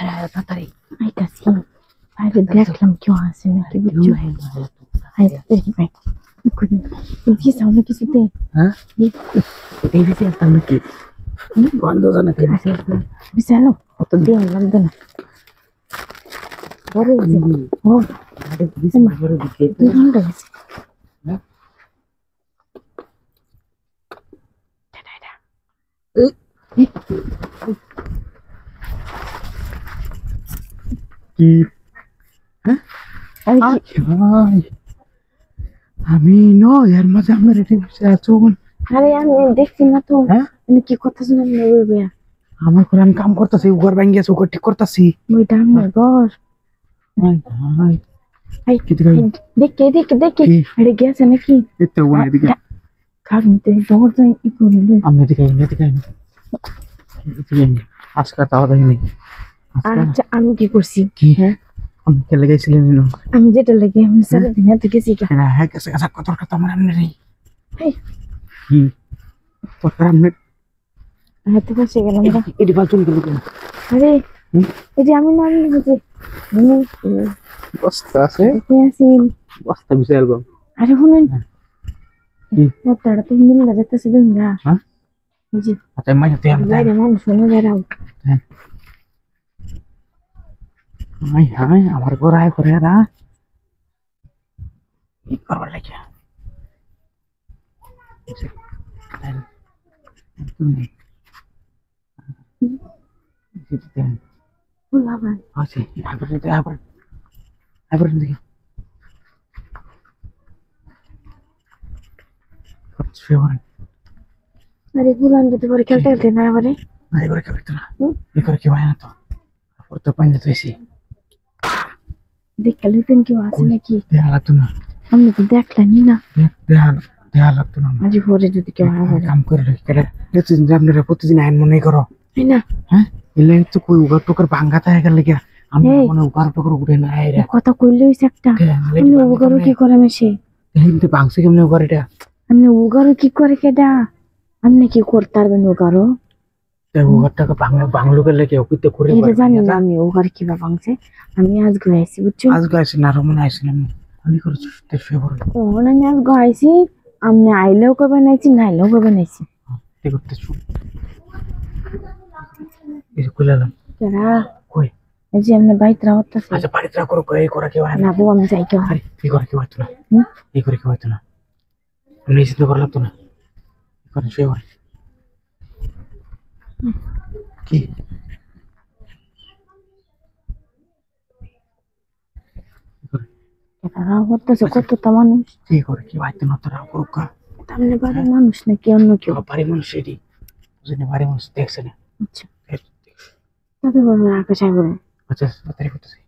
আরে তাড়াতাড়ি আইতাছি বাইরে দেখলাম কেউ আসে নাকি বুঝছো আইতাছি ভাই কি সাউন্ড কিছুতে হ্যাঁ এই বেশি একটা নাকি বন্ধ জানা কে বিশালো অত দিয়ে লাগবে না বড় ও আরে বেশি করে দিকে 2 ঘন্টা গেছে কি আমি নয় এর মাঝে আপনার এটি বসে আছো আরে আমি দেখছি না তো হ্যাঁ আমি কি কথা শুনলাম না ওই ভাইয়া আমার করে আমি কাম করতেছি উগার ভাঙ্গি আছে উগার ঠিক করতেছি ওই ডাঙ্গার ঘর এই দেখে আরে গেছে নাকি এতে ওনা এদিকে কারণ তো দৌড় যাই কি করবে আমি এদিকে আজকে তাও দেয়নি আচ্ছা আমি কি করছি কি হ্যাঁ আমি খেলে গেছিলেন আমি যেটা লাগে আমি সারা দিন হাতে গেছি হ্যাঁ গেছে গেছে তোর কথা আমার এমনি নেই এই কি তোর এমনি হাতে বসে গেলাম এটি ফালতুন গেল কেন আরে এই আমি না আমি বুঝি বস্তা আছে আসিন বস্তা বিশাল গো আরে শুনুন কি মোটাটা তো মিল লাগতেছে গঙ্গা হ্যাঁ বুঝি আচ্ছা মাই তুই আমি বাইরে মানুষ শুনে বেড়াও হ্যাঁ হাই হাই আমার গোড়ায় করে রা কি করবার লাগে বুলাবা আচ্ছা আবার দেখি আরে বুলান যদি পরে খেলতে খেলতে না আবারে না এবারে কেউ না এবারে কেউ হয় না তো তো পানি তুইছি দেখলে তুমি কেউ আছে নাকি দেখা লাগতো না আমি তো দেখলামই না দেখা লাগতো না আজ ভোরে যদি কেউ আবার কাম করে কেটে আপনারা প্রতিদিন আইন মনে করো তাই না হ্যাঁ এলে তো কই উগার টুকার ভাঙ্গা থাকে গেলে কি আমি মনে উগার টুকার উঠে না আয় রে কথা কইলে হইছে একটা আমি উগারও কি করে মেশে কিন্তু ভাঙছে কেমনে উগার এটা আমি উগারও কি করে কেডা আমি কি করতে পারবেন উগারও উগারটাকে বাংলো গেলে কেউ কইতে করে এটা জানি না আমি উগার কিভাবে ভাঙছে আমি আজ গাইছি বুঝছো আজ গাইছি না রমন আইছিলাম আমি করেছি ফেভার ও আমি আজ গাইছি আমি আইলেও কবে নাইছি না আইলেও কবে নাইছি ঠিক করতে শুন এই কইলাম কেডা কই এই যে আমি বাইতরা হতাছে আচ্ছা বাড়িতে করো কই করে কেউ হয় না বউ আমি যাই কেউ আরে কি করে কেউ হইতো না এই করে কেউ হইতো না আমি চিন্তা করলাম তো না করে ফেভার কি কেডা হতাছে কত মানুষ কি করে কি হইতো না তোরা করুকা তাহলে বাড়ির মানুষ নাকি অন্য কেউ বাড়ি মানুষ এটি বুঝলি বাড়ি মানুষ দেখছে না আচ্ছা তবে বলবো আকাশ আইবো আচ্ছা তাড়াতাড়ি করতেছি